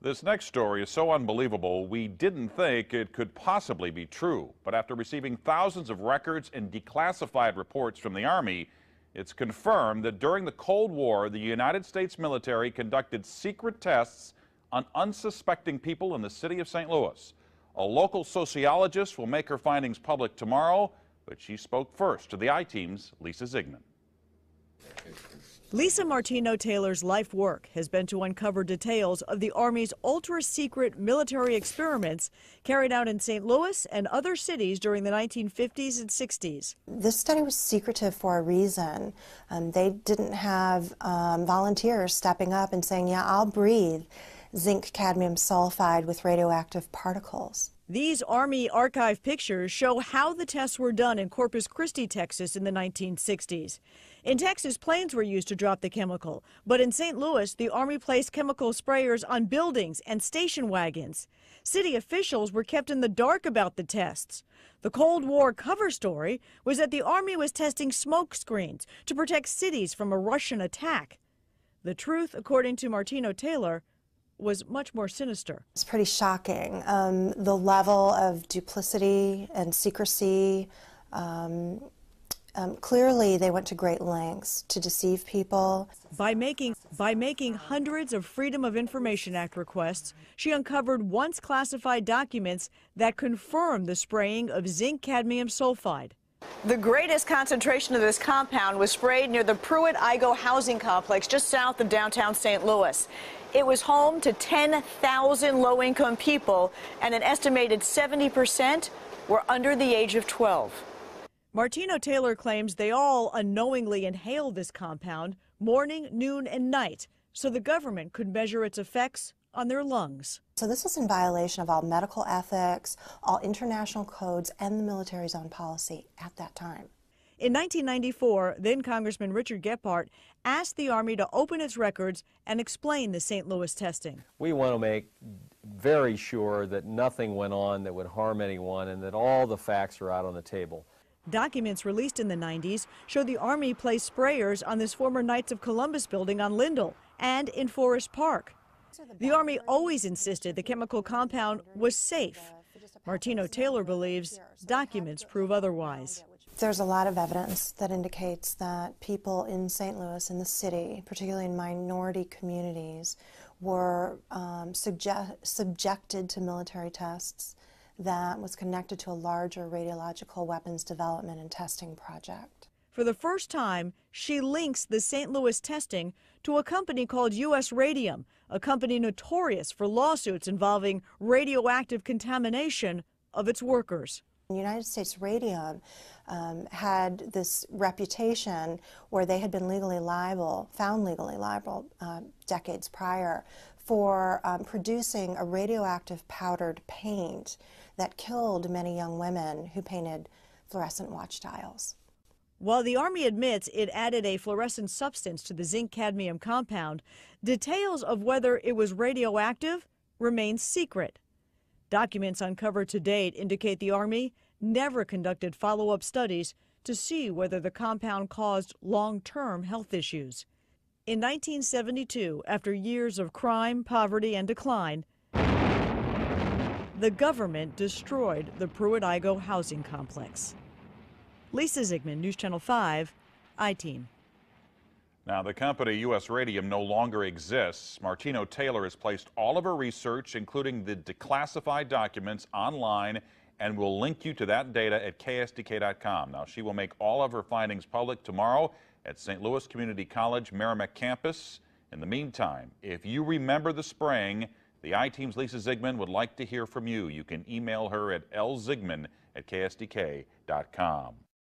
This next story is so unbelievable, we didn't think it could possibly be true. But after receiving thousands of records and declassified reports from the Army, it's confirmed that during the Cold War, the United States military conducted secret tests on unsuspecting people in the city of St. Louis. A local sociologist will make her findings public tomorrow, but she spoke first to the I-Team's Lisa Zigman. Lisa Martino Taylor's life work has been to uncover details of the Army's ultra-secret military experiments carried out in St. Louis and other cities during the 1950s and 60s. This study was secretive for a reason. They didn't have volunteers stepping up and saying, yeah, I'll breathe zinc cadmium sulfide with radioactive particles. These Army archive pictures show how the tests were done in Corpus Christi, Texas in the 1960s. In Texas, planes were used to drop the chemical, but in St. Louis, the Army placed chemical sprayers on buildings and station wagons. City officials were kept in the dark about the tests. The Cold War cover story was that the Army was testing smoke screens to protect cities from a Russian attack. The truth, according to Martino Taylor, was much more sinister. It's pretty shocking. The level of duplicity and secrecy, clearly they went to great lengths to deceive people. By making hundreds of Freedom of Information Act requests, she uncovered once classified documents that confirmed the spraying of zinc cadmium sulfide. The greatest concentration of this compound was sprayed near the Pruitt-Igoe housing complex just south of downtown St. Louis. It was home to 10,000 low-income people, and an estimated 70% were under the age of 12. Martino Taylor claims they all unknowingly inhaled this compound morning, noon, and night so the government could measure its effects on their lungs. So this was in violation of all medical ethics, all international codes, and the military's own policy at that time. In 1994, then Congressman Richard Gephardt asked the Army to open its records and explain the St. Louis testing. We want to make very sure that nothing went on that would harm anyone and that all the facts are out on the table. Documents released in the 90s show the Army placed sprayers on this former Knights of Columbus building on Lindell and in Forest Park. The Army always insisted the chemical compound was safe. Martino Taylor believes documents prove otherwise. There's a lot of evidence that indicates that people in St. Louis, in the city, particularly in minority communities, were subjected to military tests that was connected to a larger radiological weapons development and testing project. For the first time, she links the St. Louis testing to a company called U.S. Radium, a company notorious for lawsuits involving radioactive contamination of its workers. United States Radium had this reputation where they had been found legally liable decades prior for producing a radioactive powdered paint that killed many young women who painted fluorescent watch dials. While the Army admits it added a fluorescent substance to the zinc cadmium compound, details of whether it was radioactive remain secret. Documents uncovered to date indicate the Army never conducted follow-up studies to see whether the compound caused long-term health issues. In 1972, after years of crime, poverty, and decline, the government destroyed the Pruitt-Igoe housing complex. Lisa Zigman, News Channel 5, I-Team. Now, the company U.S. Radium no longer exists. Martino Taylor has placed all of her research, including the declassified documents, online, and will link you to that data at ksdk.com. Now, she will make all of her findings public tomorrow at St. Louis Community College Merrimack campus. In the meantime, if you remember the spraying, the I-Team's Lisa Zigman would like to hear from you. You can email her at lzigman@ksdk.com.